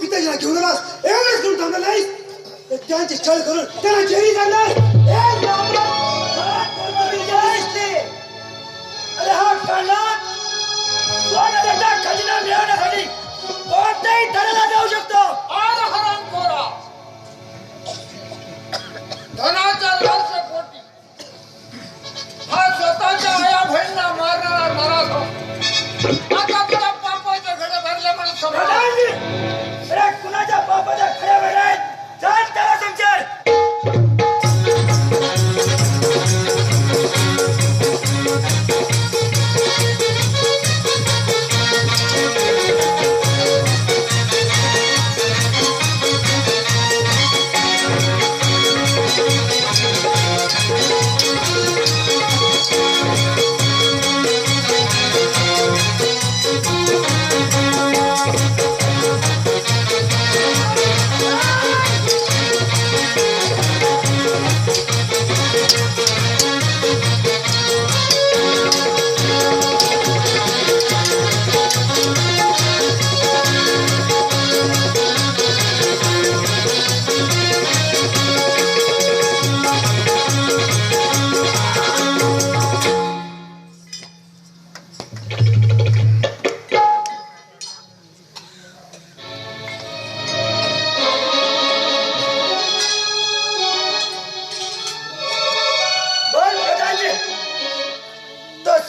पिताजीला घेऊन आलास एवढंच करून थांबला नाहीस तर त्यांची छळ करून त्याला जेरी जाणार. अरे हा काढला सोन्याचा खजिना मिळवण्यासाठी कोणत्याही तऱ्हेला जाऊ शकतो. अरे हरामखोरा, धनाच्या लालसेपोटी हा स्वतःच्या आया बहिणीला मारणारा नराधम आता तुझ्या पापाच्या घडे भरले म्हणून समजा. अरे कुणाच्या बापाच्या खऱ्या वेळेत चाल त्याला समजेल.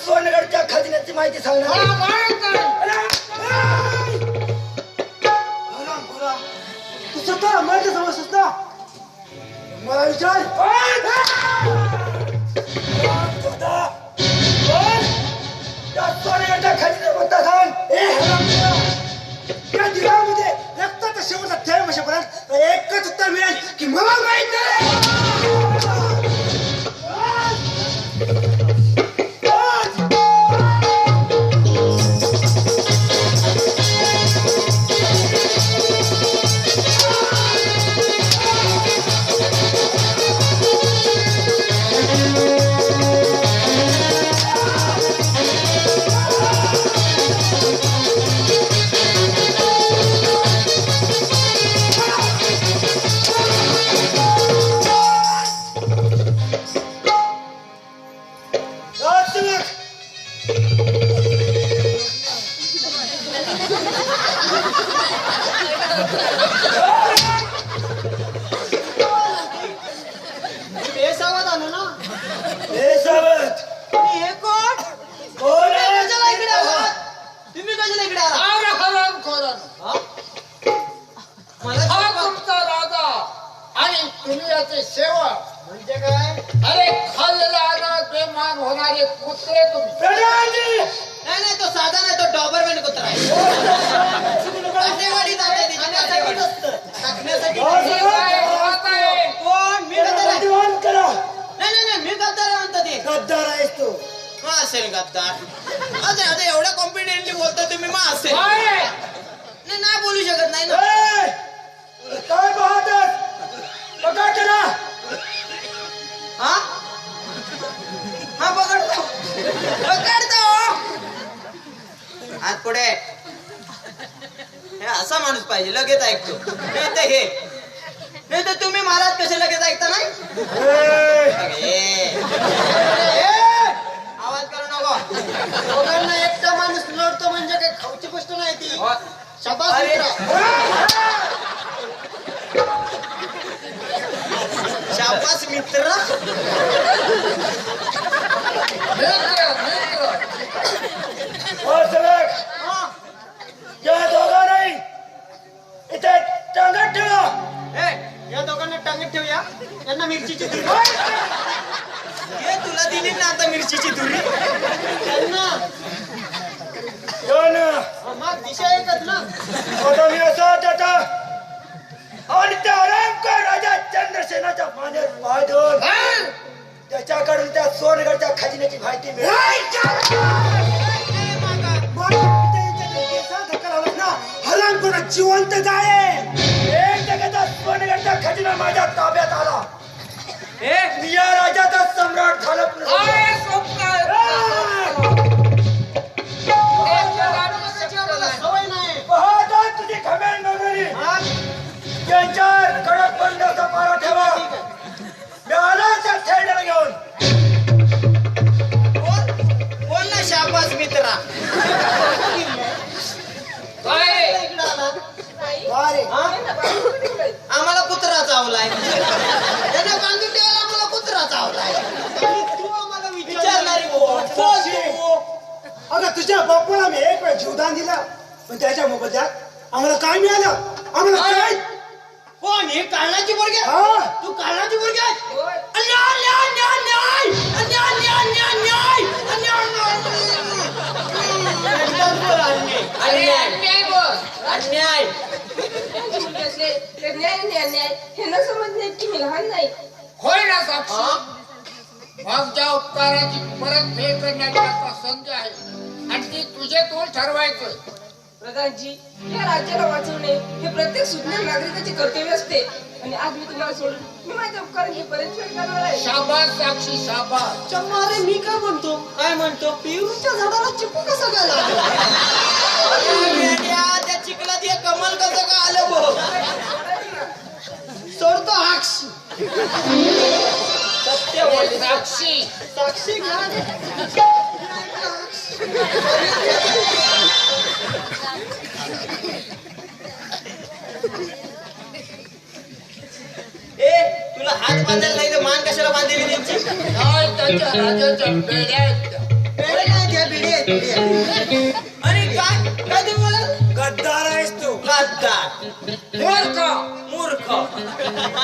सोनगडच्या खजिन्याची माहिती सांगणार. तू स्वतः माहिती समजतोस ना मला विचार. सोनगडच्या खजिन्यात कोणता सांग. त्या दिवामध्ये रक्ताचा शेवटचा थेंब बसेपर्यंत एकच उत्तर मिळेल की मला माहित नाही. म्हणजे काय? अरे खाल्लेल्या अन्नात बेमान होणारे कुत्रे तुम्ही. नाही नाही, तो साधा नाही, तो डॉबरमॅन कुत्रा आहे. काटेवाडीत आहे त्याची, टाकण्यासाठी. कोण? मी गद्दार. नाही नाही नाही, मी गद्दार म्हणतो ते. गद्दार आहेस तू. मग असेल गद्दार. अरे अरे, एवढ्या कॉन्फिडेंटली बोलतो तुम्ही. मग असेल नाही, नाही बोलू शकत नाही ना. काय पाहतात पकड करा. हा हा, पकडतो पकडतो. हात पुढे. हे असा माणूस पाहिजे, लगेच ऐकतो. नाही तर हे, नाही तर तुम्ही महाराज कसे लगेच ऐकता नाही. आवाज करू नको. दोघांना एकटा माणूस लढतो म्हणजे काही खाऊची गोष्ट नाही ती. शाबास शाबास मित्र. या दोघा नाही इथे टांगत ठेवा. या दोघांना टांगत ठेवूया. यांना मिरचीची धुरी. हे तुला दिली ना आता मिरचीची धुरी. त्यांना मग दिशा एकच ना. आता मी असा त्याचा आणि त्या रंगकर राजा चंद्रसेनाच्या मानेवर पाय देऊन त्याच्याकडून त्या सोनगडच्या खजिन्याची माहिती हलंग जिवंत जाय. एक जगाचा सोनगडचा खजिना माझ्या ताब्यात आला. मी या राजाचा सम्राट झालो. सवय नाही. तुझी खमेल नगरी अगं तुझ्या बापूला मी एक वेळ जीवदान दिला पण त्याच्या मोबदल्यात आम्हाला काय मिळालं आम्हाला काय कोण हे काळाची पोरगी आहे? हा. तू काळाची पोरगी आहे? होय. अन्याय, अन्याय, अन्याय, अन्याय, अन्याय, अन्याय, अन्याय, अरे अन्याय बोल. अन्याय. त्यांची मुलगी असले तर न्याय आणि अन्याय हे न समजणे की मी लहान नाही. होय ना साक्षी मागच्या उपकाराची परतफेड करण्याची आता संधी आहे आणि ती तुझे तू ठरवायचं. प्रधानजी या राज्याला वाचवणे हे प्रत्येक सुज्ञान नागरिकाचे कर्तव्य असते आणि आज मी तुम्हाला सोडून मी माझ्या उपकारांची परतफेड करणार आहे. शाबास साक्षी शाबास. चम्मा, अरे मी काय म्हणतो पेरूच्या झाडाला चिकू कसं काय लागलं? अरे मेल्या, त्या चिखलात हे कमल कसं काय आलं बघ? सोडतो हाक्स. सत्य बोल. साक्षी साक्षी घ्या. ए, तुला हात बांधायला नाही तर मान कशाला बांधलेली त्यांची? काय त्याच्या राजाच्या बेड्या आहेत त्या. बेडे नाही, त्या बेडे आहेत, बेडे आहेत. अरे काय काय तुम्ही बोलाल? गद्दार आहेस तू गद्दार, मूर्ख मूर्ख,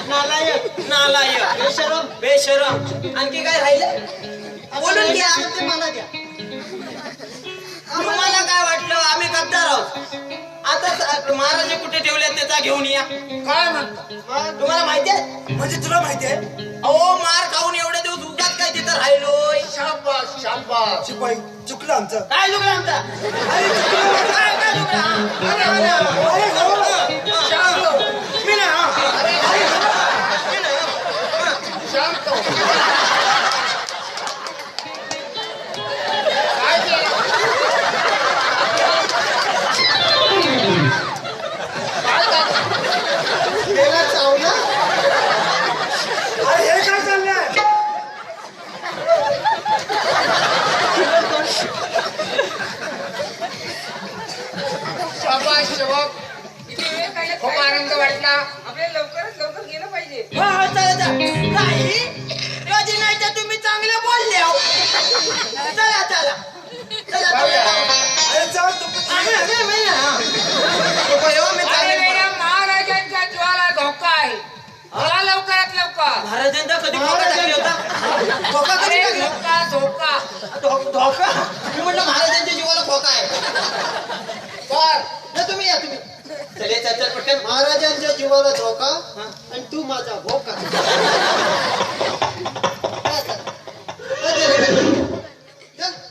नालायक, नालायक, बेशरम, बेशरम. आणखी काय राहिलं? बोलून घ्या. मला द्या. तुम्हाला काय वाटलं आम्ही गद्दार आहोत? आता महाराज कुठे ठेवले त्याचा घेऊन या. काय म्हणता? तुम्हाला माहिती आहे? म्हणजे तुला माहिती आहे अहो, मार खाऊन एवढे दिवस उगाच काय तिथं राहिलोय. शाबास शाबास. शिपाई चुकलं आमचं काय चुकलं आमचा? अरे चुकलं काय काय चुकलं? अरे हो. शांत हो. मी ना शांत हो. काय केलं? काय झालं? गेला चावला. अरे हे काय चाललंय शाबास सेवक. इथे वेळ काढण्यात खूप काय आनंद वाटला. आपल्याला लवकरात लवकर गेलं पाहिजे. हा हा, चला चला. नाही कधी नाही तर तुम्ही चांगले बोलले हो. चला चला चला जाऊया. अरे जाऊ तू अरे मेल्या महाराजांच्या जीवाला धोका आहे. मला लवकरात लवकर. महाराजांचा कधी धोका टाकले होता? धोका कधी अरे टाकला? धोका धोका. धोका? मी म्हटलं महाराजांच्या जीवाला धोका आहे. बर ना तुम्ही या तुम्ही. चले चल चल पटकन. महाराजांच्या जीवाला धोका आणि तू माझा भोका.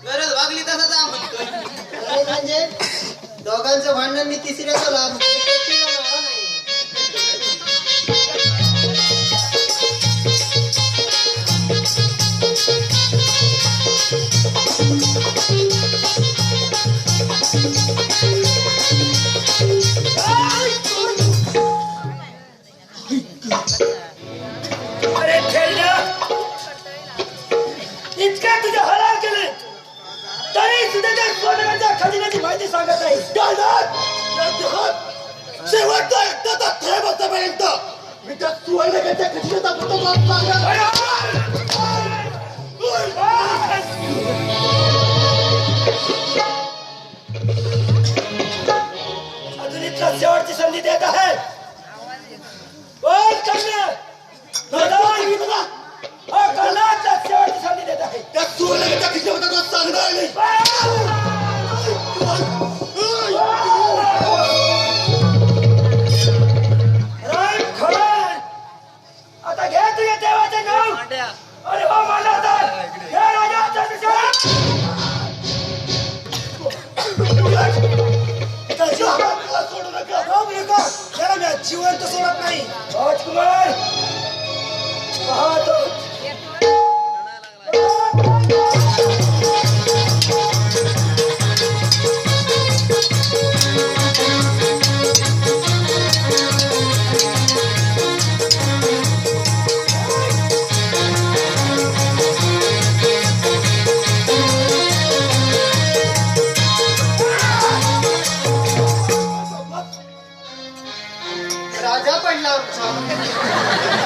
गरज वागली तसं जा म्हणतोय. म्हणजे दोघांचं भांडण मी तिसऱ्याचा लाभ अरे खेळण्या इतक्या तुझे हलाल केले तरी सुद्धा त्या सोन्याच्या खजिन्याची माहिती सांगत नाही शेवटचा एकटा थेंब असेपर्यंत मी त्या सुवर्णकाच्या खजिन्याचा पत्ता अजून इतका शेवटची संधी देत आहे बोल कन्या शेवटची संधी देत आहे त्या सुवर्णकाच्या खजिन्याचा सांगणार नाही आता घे तुझ्या देवाचे नाव अरे हो मानवता हे राजा सोडू नका त्याला मी जिवंत सोडत नाही राजकुमार पाहतो राजा पडला आमचा.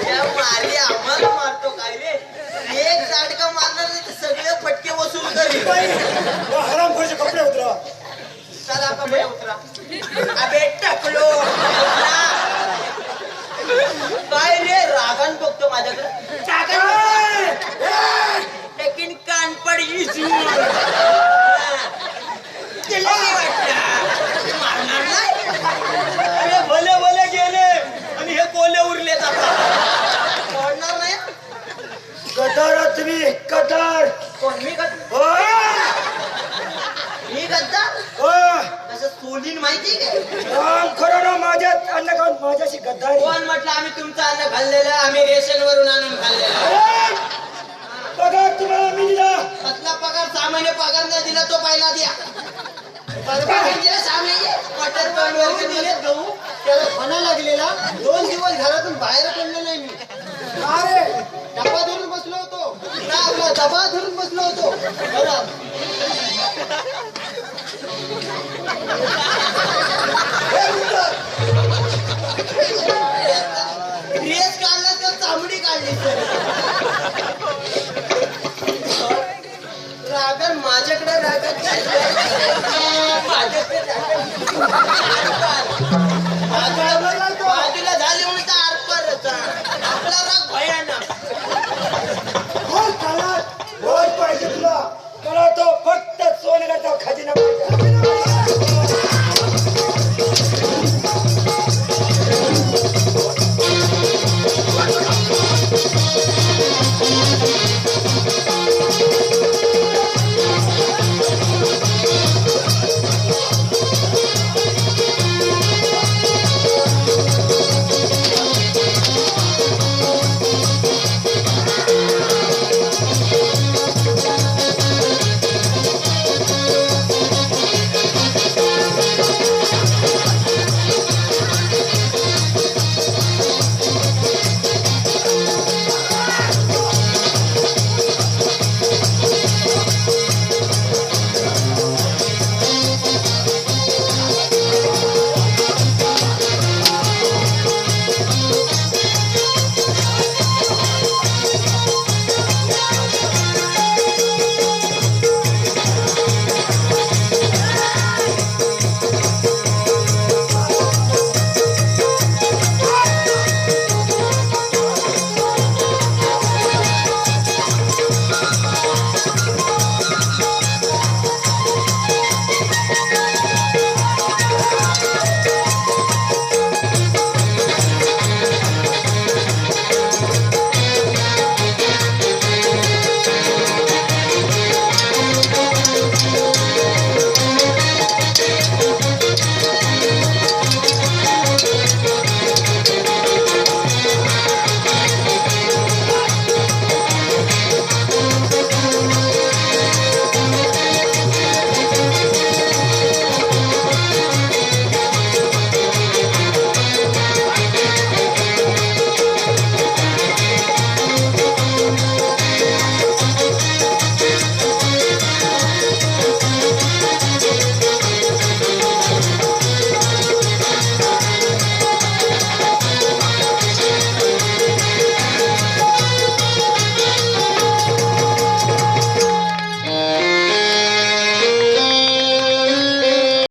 या मारी आम्हाला मारतो काय रे? एक चाटका मारणार नाही तर सगळे फटके वसूल करील. हरामखोरचे कपडे उतरा. चला कपडे उतरा. अबे टाकलो. काय रे रागान बघतो माझ्याकडे? लेकिन कान पडली मारणार नाही. अरे भले भले गेले आणि हे कोले उरले मारणार नाही. गद्दार आहात तुम्ही, गद्दार. कोण मी हो, मी गद्दार हो. कसं सोलीन माहिती काय? राम खरं ना माझ्यात अन्न खाऊन माझ्याशी गद्दारी. कोण म्हटलं आम्ही तुमचं अन्न खाल्लेलं? आम्ही रेशन वरून आणून खाल्लेलं. पगार तुम्हाला मी दिला. कसला पगार? 6 महिने पगार नाही दिला तो पहिला द्या. मटन बनवायचे दिले गहू त्याला फणा लागलेला. 2 दिवस घरातून बाहेर पडलो नाही मी. अरे डबा धरून बसलो होतो. डबा धरून बसलो होतो घरात. ड्रेस काढला तर चामडी काढली. रागन माझ्याकडे रागत बाजूला झाले म्हणून तर आरपार आपला राग भयानक.